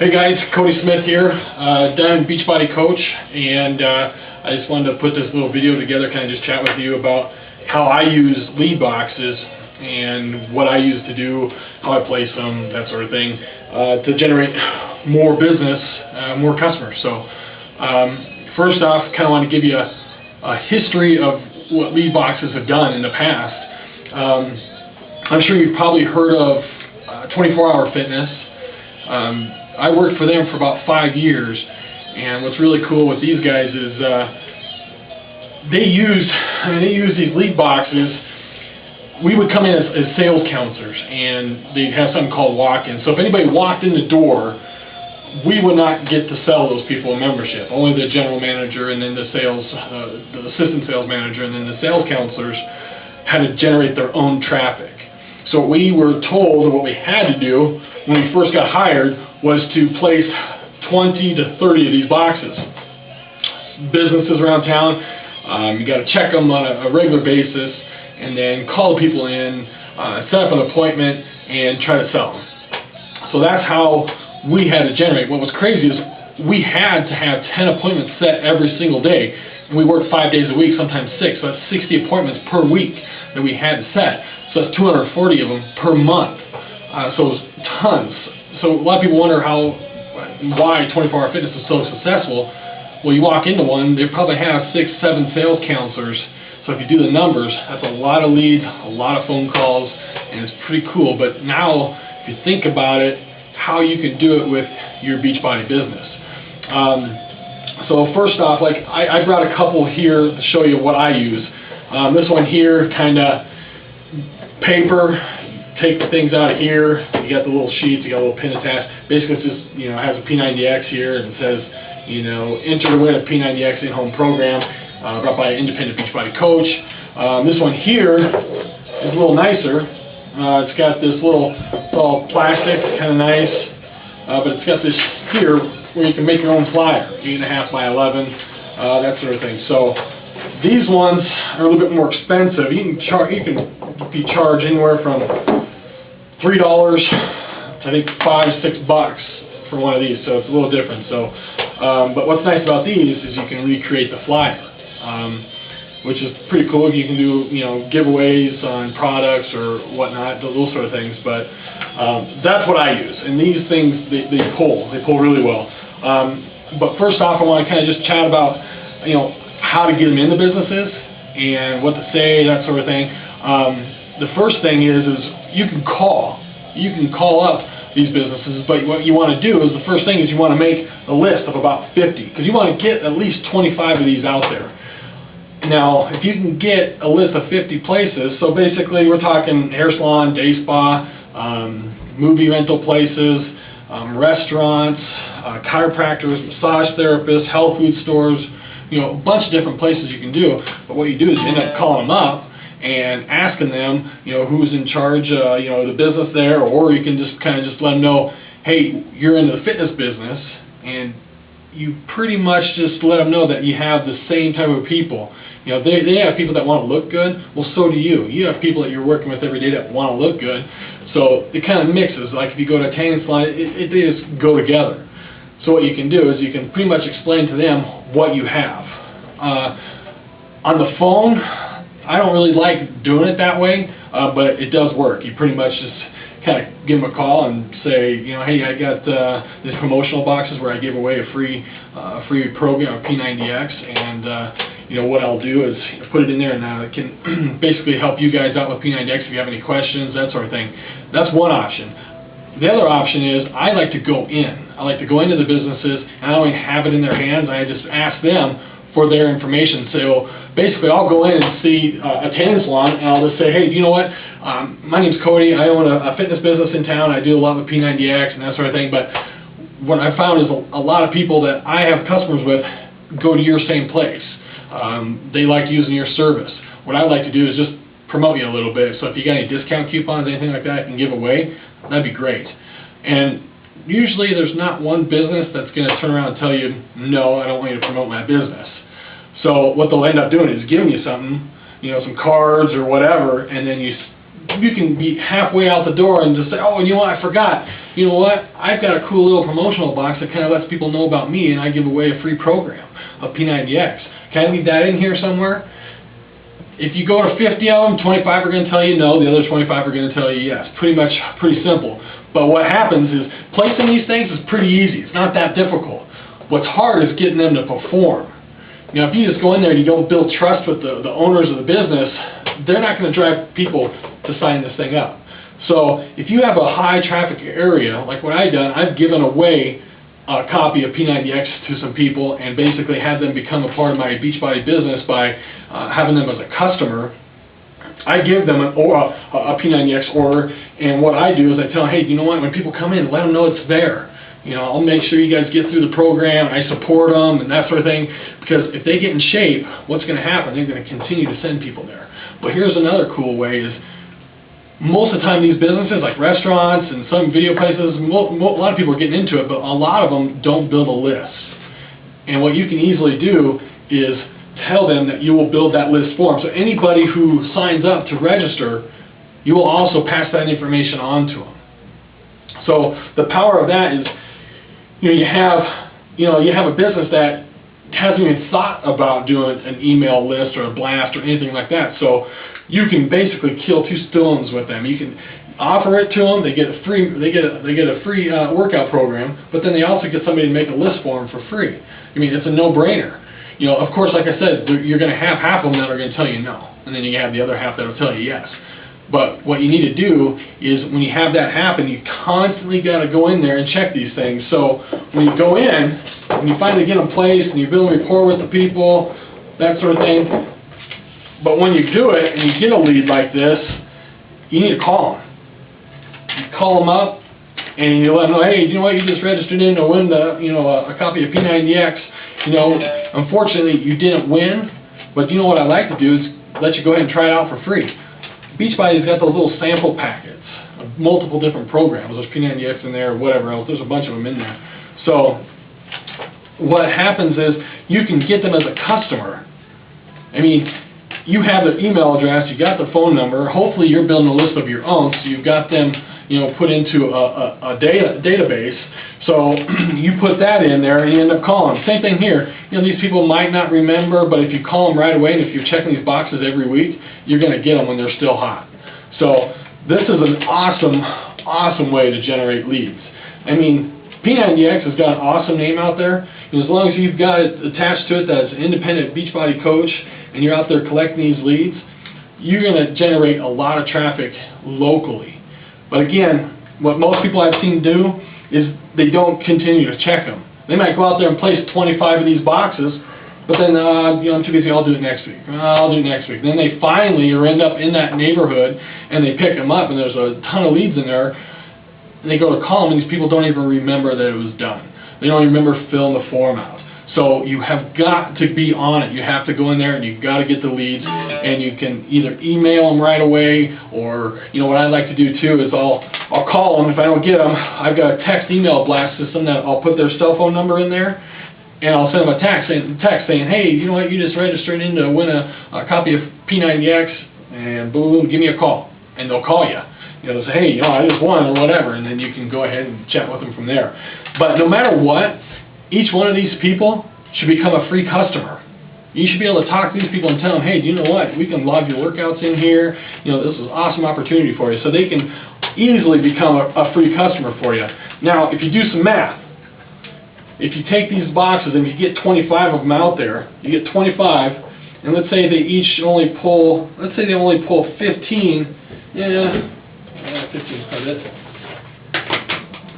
Hey guys, Cody Smith here, Diamond Beachbody Coach, and I just wanted to put this little video together, kind of just chat with you about how I use lead boxes and what I use to do, how I place them, that sort of thing, to generate more business, more customers. So first off, kind of want to give you a history of what lead boxes have done in the past. I'm sure you've probably heard of 24-Hour Fitness. I worked for them for about 5 years, and what's really cool with these guys is they use these lead boxes. We would come in as sales counselors, and they'd have something called walk-in. So if anybody walked in the door, we would not get to sell those people a membership. Only the general manager, and then the assistant sales manager, and then the sales counselors had to generate their own traffic. So what we were told, and what we had to do when we first got hired, was to place 20 to 30 of these boxes. Businesses around town, you got to check them on a regular basis, and then call the people in, set up an appointment, and try to sell them. So that's how we had to generate. What was crazy is we had to have 10 appointments set every single day. And we worked 5 days a week, sometimes 6, so that's 60 appointments per week that we had to set. So that's 240 of them per month. So it was tons. So a lot of people wonder why 24-Hour Fitness is so successful. Well, you walk into one, they probably have 6, 7 sales counselors. So if you do the numbers, that's a lot of leads, a lot of phone calls, and it's pretty cool. But now, if you think about it, how you can do it with your Beachbody business. So first off, like I brought a couple here to show you what I use. This one here, kind of paper. Take the things out of here. You got the little sheets. You got a little pin attached. Basically, it's just, it has a P90X here, and it says, enter to win a P90X in-home program, brought by an independent Beachbody coach. This one here is a little nicer. It's got this little, it's all plastic, kind of nice, but it's got this here where you can make your own flyer, 8.5 by 11, that sort of thing. So these ones are a little bit more expensive. You can be charged anywhere from $3 to I think $5, $6 for one of these. So it's a little different. So, but what's nice about these is you can recreate the flyer, which is pretty cool. You can do giveaways on products or whatnot, those sort of things. But that's what I use. And these things they pull really well. But first off, I want to kind of just chat about how to get them into businesses and what to say, that sort of thing. The first thing is you can call up these businesses, but what you want to do is the first thing is you want to make a list of about 50, because you want to get at least 25 of these out there. Now, if you can get a list of 50 places, so basically we're talking hair salon, day spa, movie rental places, restaurants, chiropractors, massage therapists, health food stores, a bunch of different places you can do. But what you do is you end up calling them up and asking them, who's in charge, the business there, or you can just kind of let them know, hey, you're into the fitness business, and you pretty much just let them know that you have the same type of people. They have people that want to look good. Well, so do you. You have people that you're working with every day that want to look good. So it kind of mixes. Like if you go to a tanning salon, they just go together. So what you can do is you can pretty much explain to them what you have. On the phone, I don't really like doing it that way, but it does work. You pretty much just kind of give them a call and say, hey, I got these promotional boxes where I give away a free program, P90X, and what I'll do is put it in there, and it can basically help you guys out with P90X if you have any questions, that sort of thing. That's one option. The other option is I like to go in. I like to go into the businesses, and I don't even have it in their hands. I just ask them for their information. So basically I'll go in and see a tanning salon, and I'll just say, hey, you know what, my name's Cody, I own a fitness business in town, I do a lot with P90X and that sort of thing, but what I found is a lot of people that I have customers with go to your same place. They like using your service. What I like to do is just promote you a little bit, so if you got any discount coupons, anything like that I can give away, that'd be great. And usually there's not one business that's going to turn around and tell you, no, I don't want you to promote my business. So what they'll end up doing is giving you something, some cards or whatever, and then you you can be halfway out the door and just say, oh, you know what, I forgot. You know what, I've got a cool little promotional box that kind of lets people know about me, and I give away a free program of P90X. Can I leave that in here somewhere? If you go to 50 of them, 25 are going to tell you no, the other 25 are going to tell you yes. Pretty simple. But what happens is, placing these things is pretty easy. It's not that difficult. What's hard is getting them to perform. Now, if you just go in there and you don't build trust with the owners of the business, they're not going to drive people to sign this thing up. So if you have a high traffic area, like what I've done, I've given away a copy of P90X to some people and basically had them become a part of my Beachbody business by having them as a customer. I give them a P90X order, and what I do is I tell them, hey, you know what, when people come in, let them know it's there. You know, I'll make sure you guys get through the program, I support them, and that sort of thing, because if they get in shape, what's going to happen? They're going to continue to send people there. But here's another cool way is, most of the time these businesses, like restaurants and some video places, a lot of people are getting into it, but a lot of them don't build a list. And what you can easily do is tell them that you will build that list for them. So anybody who signs up to register, you will also pass that information on to them. So the power of that is, you have a business that hasn't even thought about doing an email list or a blast or anything like that. So you can basically kill two stones with them. You can offer it to them. They get a free workout program, but then they also get somebody to make a list for them for free. I mean, it's a no-brainer. You know, of course, like I said, you're going to have half of them that are going to tell you no, and then you have the other half that will tell you yes. But what you need to do is, when you have that happen, you constantly got to go in there and check these things. So when you go in, when you finally get them placed and you build rapport with the people, that sort of thing. But when you do it and you get a lead like this, you need to call them. You call them up and you let them know, hey, you know what, you just registered in to win a copy of P90X. You know, unfortunately you didn't win, but you know what I'd like to do is let you go ahead and try it out for free. Beachbody's got those little sample packets of multiple different programs. There's P90X in there, or whatever else. There's a bunch of them in there. So what happens is, you can get them as a customer. I mean, you have their email address, you got their phone number. Hopefully you're building a list of your own, so you've got them, put into a database. So you put that in there and you end up calling them. Same thing here. These people might not remember, but if you call them right away and if you're checking these boxes every week, you're going to get them when they're still hot. So this is an awesome way to generate leads. I mean, P90X has got an awesome name out there. As long as you've got it attached to it that's an independent Beachbody coach and you're out there collecting these leads, you're going to generate a lot of traffic locally. But again, what most people I've seen do is they don't continue to check them. They might go out there and place 25 of these boxes, but then, I'm too busy, I'll do it next week. I'll do it next week. Then they finally end up in that neighborhood, and they pick them up, and there's a ton of leads in there, and they go to call them, and these people don't even remember that it was done. They don't even remember filling the form out. So you have got to be on it. You have to go in there and you've got to get the leads, and you can either email them right away, or what I like to do too is I'll call them. If I don't get them, I've got a text email blast system that I'll put their cell phone number in there, and I'll send them a text saying, hey, you know what, you just registered in to win a copy of P90X, and boom, give me a call, and they'll call you. They'll say, hey, I just won or whatever, and then you can go ahead and chat with them from there. But no matter what, each one of these people should become a free customer. You should be able to talk to these people and tell them, hey, do you know what? We can log your workouts in here. This is an awesome opportunity for you. So they can easily become a free customer for you. Now, if you do some math, if you take these boxes and you get 25 of them out there, you get 25, and let's say they each only pull, 15. Yeah, 15 is it.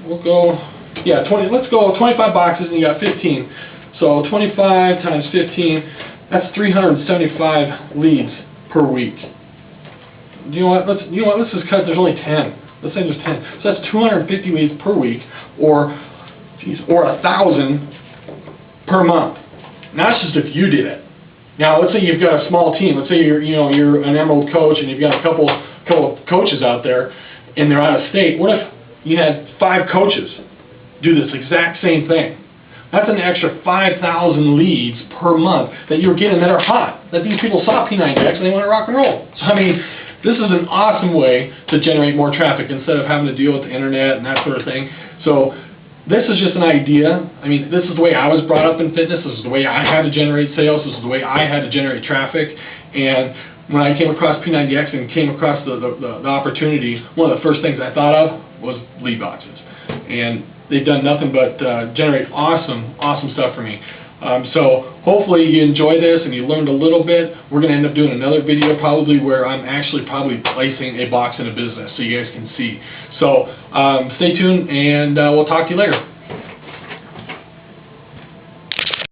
We'll go, let's go 25 boxes and you got 15. So 25 times 15, that's 375 leads per week. You know what? Let's just cut. There's only 10. Let's say there's 10. So that's 250 leads per week, or 1,000 per month. And that's just if you did it. Now, let's say you've got a small team. Let's say you're an Emerald coach and you've got a couple of coaches out there, and they're out of state. What if you had 5 coaches do this exact same thing? That's an extra 5,000 leads per month that you're getting that are hot, that these people saw P90X and they want to rock and roll. So, I mean, this is an awesome way to generate more traffic instead of having to deal with the internet and that sort of thing. So this is just an idea. I mean, this is the way I was brought up in fitness. This is the way I had to generate sales. This is the way I had to generate traffic. And when I came across P90X and came across the opportunity, one of the first things I thought of was lead boxes. And they've done nothing but generate awesome stuff for me. So hopefully you enjoy this and you learned a little bit. We're going to end up doing another video probably where I'm actually probably placing a box in a business so you guys can see. So stay tuned, and we'll talk to you later.